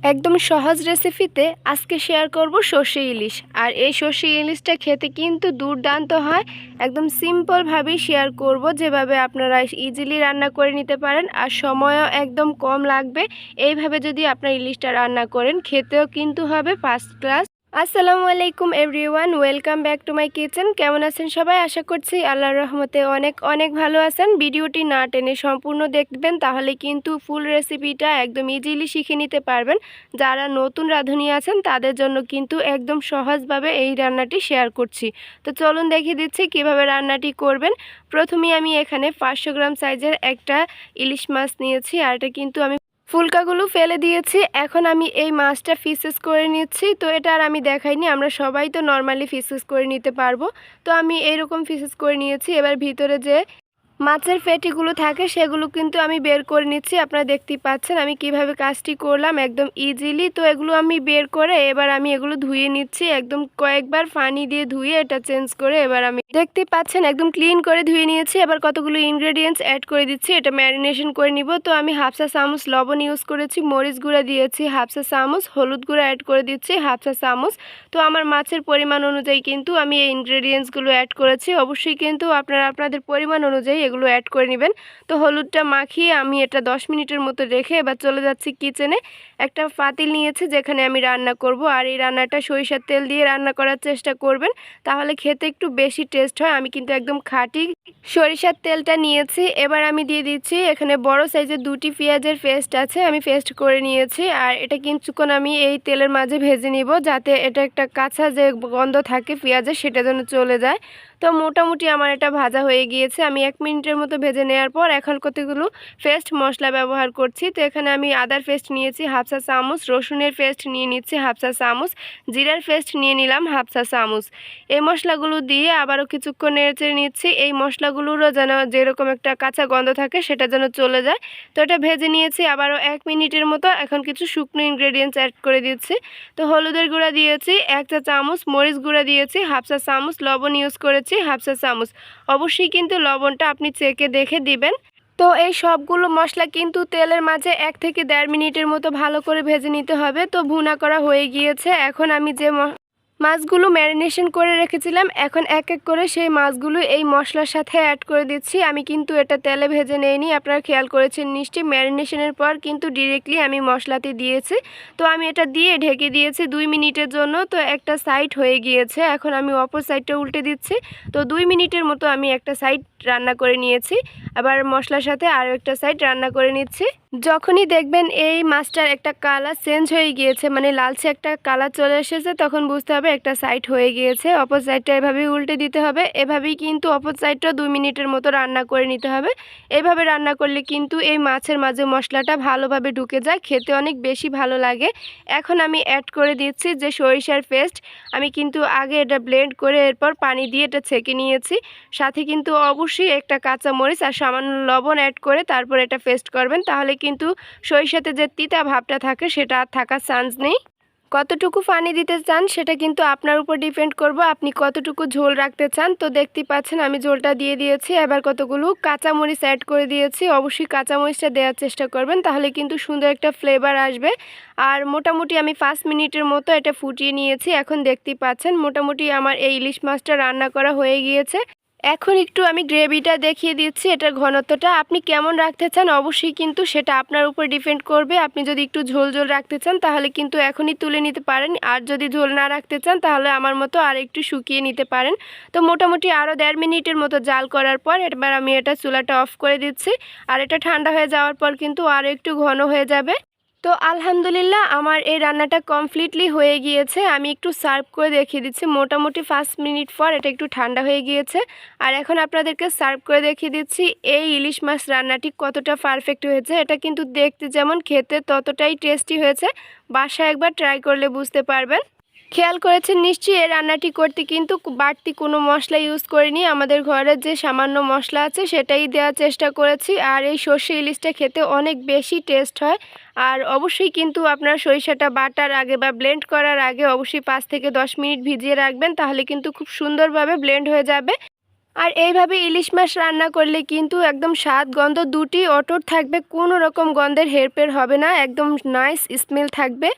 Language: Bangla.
একদম সহজ রেসিপিতে আজকে শেয়ার করব সর্ষে ইলিশ। আর এই সর্ষে ইলিশটা খেতে কিন্তু দুর্দান্ত হয়। একদম সিম্পলভাবেই শেয়ার করব, যেভাবে আপনারা ইজিলি রান্না করে নিতে পারেন আর সময়ও একদম কম লাগবে। এইভাবে যদি আপনারা ইলিশটা রান্না করেন, খেতেও কিন্তু হবে ফার্স্ট ক্লাস। আসসালামু আলাইকুম everyone, welcome back to my kitchen. কেমন আছেন সবাই? আশা করছি আল্লাহর রহমতে অনেক অনেক ভালো আছেন। ভিডিওটি না টেনে সম্পূর্ণ দেখবেন, তাহলে কিন্তু ফুল রেসিপিটা একদম ইজিলি শিখে নিতে পারবেন। যারা নতুন রাঁধুনি আছেন তাদের জন্য কিন্তু একদম সহজভাবে এই রান্নাটি শেয়ার করছি। তো চলুন দেখিয়ে দিচ্ছি কিভাবে রান্নাটি করবেন। প্রথমেই আমি এখানে 500 গ্রাম সাইজের একটা ইলিশ মাছ নিয়েছি, আর এটা কিন্তু আমি ফুলকাগুলো ফেলে দিয়েছি। এখন আমি এই মাছটা পিসেস করে নিচ্ছি। তো এটা আর আমি দেখাইনি, আমরা সবাই তো নর্মালি পিসেস করে নিতে পারবো। তো আমি এইরকম পিসেস করে নিয়েছি। এবার ভিতরে যে মাছের ফেটিগুলো থাকে সেগুলো কিন্তু আমি বের করে নিচ্ছি। আপনারা দেখতেই পাচ্ছেন আমি কিভাবে কাজটি করলাম একদম ইজিলি। তো এগুলো আমি বের করে এবার আমি এগুলো ধুয়ে নিচ্ছি, একদম কয়েকবার পানি দিয়ে ধুয়ে এটা চেঞ্জ করে এবার আমি দেখতেই পাচ্ছেন একদম ক্লিন করে ধুয়ে নিয়েছি। এবার কতগুলো ইনগ্রেডিয়েন্টস অ্যাড করে দিচ্ছি, এটা ম্যারিনেশন করে নিব। তো আমি হাফ চা চামচ লবণ ইউজ করেছি, মরিচ গুঁড়া দিয়েছি হাফ চা চামচ, হলুদ গুঁড়া অ্যাড করে দিচ্ছি হাফ চা চামচ। তো আমার মাছের পরিমাণ অনুযায়ী কিন্তু আমি এই ইনগ্রেডিয়েন্টসগুলো অ্যাড করেছি। অবশ্যই কিন্তু আপনারা আপনাদের পরিমাণ অনুযায়ী এগুলো অ্যাড করে নেবেন। তো হলুদটা মাখিয়ে আমি এটা 10 মিনিটের মতো রেখে এবার চলে যাচ্ছি কিচেনে। একটা পাতিল নিয়েছি যেখানে আমি রান্না করব, আর এই রান্নাটা সরিষার তেল দিয়ে রান্না করার চেষ্টা করবেন, তাহলে খেতে একটু বেশি টেস্ট হয়। আমি কিন্তু একদম খাঁটি সরিষার তেলটা নিয়েছি। এবার আমি দিয়ে দিচ্ছি এখানে বড় সাইজের 2টি পেঁয়াজের পেস্ট আছে, আমি পেস্ট করে নিয়েছি। আর এটা কিছুক্ষণ আমি এই তেলের মাঝে ভেজে নিব, যাতে এটা একটা কাঁচা যে গন্ধ থাকে পেঁয়াজের সেটা যেন চলে যায়। তো মোটামুটি আমার এটা ভাজা হয়ে গিয়েছে। আমি 1 মিনিটের মতো ভেজে নেওয়ার পর এখন কতগুলো পেস্ট মশলা ব্যবহার করছি। তো এখানে আমি আদার পেস্ট নিয়েছি হাফ চা চামচ, রসুনের পেস্ট নিয়ে নিচ্ছি হাফ চা চামচ, জিরার পেস্ট নিয়ে নিলাম হাফ চা চামচ। এই মশলাগুলো দিয়ে আবারও কিছুক্ষণ নেড়ে নিচ্ছি। এই মশলাগুলোরও যেন যেরকম একটা কাঁচা গন্ধ থাকে সেটা যেন চলে যায়। তো এটা ভেজে নিয়েছি আবারও 1 মিনিটের মতো। এখন কিছু শুকনো ইনগ্রেডিয়েন্টস অ্যাড করে দিচ্ছি। তো হলুদের গুঁড়া দিয়েছি 1 চা চামচ, মরিচ গুঁড়া দিয়েছি হাফ চা চামচ, লবণ ইউজ করেছি হাফ চা চামচ। অবশ্যই কিন্তু লবণটা আপনি চেখে দেখে দিবেন। তো এই সবগুলো মশলা কিন্তু তেলের মাঝে 1 থেকে 1.5 মিনিটের মতো ভালো করে ভেজে নিতে হবে। তো ভুনা করা হয়ে গিয়েছে। এখন আমি যে মাছগুলো ম্যারিনেশন করে রেখেছিলাম, এখন এক এক করে সেই মাছগুলো এই মশলার সাথে অ্যাড করে দিচ্ছি। আমি কিন্তু এটা তেলে ভেজে নেইনি, আপনারা খেয়াল করেছেন নিশ্চয়ই। ম্যারিনেশনের পর কিন্তু ডিরেক্টলি আমি মশলাতে দিয়েছি। তো আমি এটা দিয়ে ঢেকে দিয়েছি 2 মিনিটের জন্য। তো একটা সাইড হয়ে গিয়েছে, এখন আমি অপর সাইডটা উল্টে দিচ্ছি। তো 2 মিনিটের মতো আমি একটা সাইড রান্না করে নিয়েছি, আবার মশলার সাথে আরও একটা সাইড রান্না করে নিচ্ছি। যখনই দেখবেন এই মাছটার একটা কালার চেঞ্জ হয়ে গিয়েছে, মানে লালচে একটা কালার চলে এসেছে, তখন বুঝতে হবে একটা সাইড হয়ে গিয়েছে। অপর সাইডটা এভাবেই উল্টে দিতে হবে। এভাবেই কিন্তু অপর সাইডটা 2 মিনিটের মতো রান্না করে নিতে হবে। এভাবে রান্না করলে কিন্তু এই মাছের মাঝে মশলাটা ভালোভাবে ঢুকে যায়, খেতে অনেক বেশি ভালো লাগে। এখন আমি অ্যাড করে দিচ্ছি যে সরিষার পেস্ট। আমি কিন্তু আগে এটা ব্লেন্ড করে এরপর পানি দিয়ে এটা ছেঁকে নিয়েছি। সাথে কিন্তু অবশ্যই একটা কাঁচা মরিচ আর সামান্য লবণ অ্যাড করে তারপর এটা পেস্ট করবেন, তাহলে কিন্তু সরিষাতে যে তিতা ভাবটা থাকে সেটা আর থাকার চান্স নেই। কতটুকু পানি দিতে চান সেটা কিন্তু আপনার উপর ডিপেন্ড করবে, আপনি কতটুকু ঝোল রাখতে চান। তো দেখতেই পাচ্ছেন আমি ঝোলটা দিয়ে দিয়েছি। এবার কতগুলো কাঁচামরিচ অ্যাড করে দিয়েছি। অবশ্যই কাঁচামরিচটা দেওয়ার চেষ্টা করবেন, তাহলে কিন্তু সুন্দর একটা ফ্লেভার আসবে। আর মোটামুটি আমি 5 মিনিটের মতো এটা ফুটিয়ে নিয়েছি। এখন দেখতেই পাচ্ছেন মোটামুটি আমার এই ইলিশ মাছটা রান্না করা হয়ে গিয়েছে। এখন একটু আমি গ্রেভিটা দেখিয়ে দিচ্ছি, এটার ঘনত্বটা আপনি কেমন রাখতে চান অবশ্যই কিন্তু সেটা আপনার উপর ডিপেন্ড করবে। আপনি যদি একটু ঝোল ঝোল রাখতে চান তাহলে কিন্তু এখনই তুলে নিতে পারেন, আর যদি ঝোল না রাখতে চান তাহলে আমার মতো আর একটু শুকিয়ে নিতে পারেন। তো মোটামুটি আরও 1.5 মিনিটের মতো জাল করার পর এবার আমি এটা চুলাটা অফ করে দিচ্ছি। আর এটা ঠান্ডা হয়ে যাওয়ার পর কিন্তু আরও একটু ঘন হয়ে যাবে। তো আলহামদুলিল্লাহ আমার এই রান্নাটা কমপ্লিটলি হয়ে গিয়েছে। আমি একটু সার্ভ করে দেখিয়ে দিচ্ছি। মোটামুটি 5 মিনিট পর এটা একটু ঠান্ডা হয়ে গিয়েছে। আর এখন আপনাদেরকে সার্ভ করে দেখিয়ে দিচ্ছি এই ইলিশ মাছ রান্নাটি কতটা পারফেক্ট হয়েছে। এটা কিন্তু দেখতে যেমন খেতে ততটাই টেস্টি হয়েছে। বাসায় একবার ট্রাই করলে বুঝতে পারবেন। খেয়াল করেছেন নিশ্চয়ই এই রান্নাটি করতে কিন্তু বাড়তি কোনো মশলা ইউজ করিনি। আমাদের ঘরের যে সামান্য মশলা আছে সেটাই দেওয়ার চেষ্টা করেছি। আর এই সর্ষে ইলিশটা খেতে অনেক বেশি টেস্ট হয়। আর অবশ্যই কিন্তু আপনারা সরিষাটা বাটার আগে বা ব্লেন্ড করার আগে অবশ্যই 5 থেকে 10 মিনিট ভিজিয়ে রাখবেন, তাহলে কিন্তু খুব সুন্দরভাবে ব্লেন্ড হয়ে যাবে। আর এইভাবে ইলিশ মাছ রান্না করলে কিন্তু একদম স্বাদ গন্ধ দুটি অটুট থাকবে, কোনো রকম গন্ধের হেরফের হবে না, একদম নাইস স্মেল থাকবে।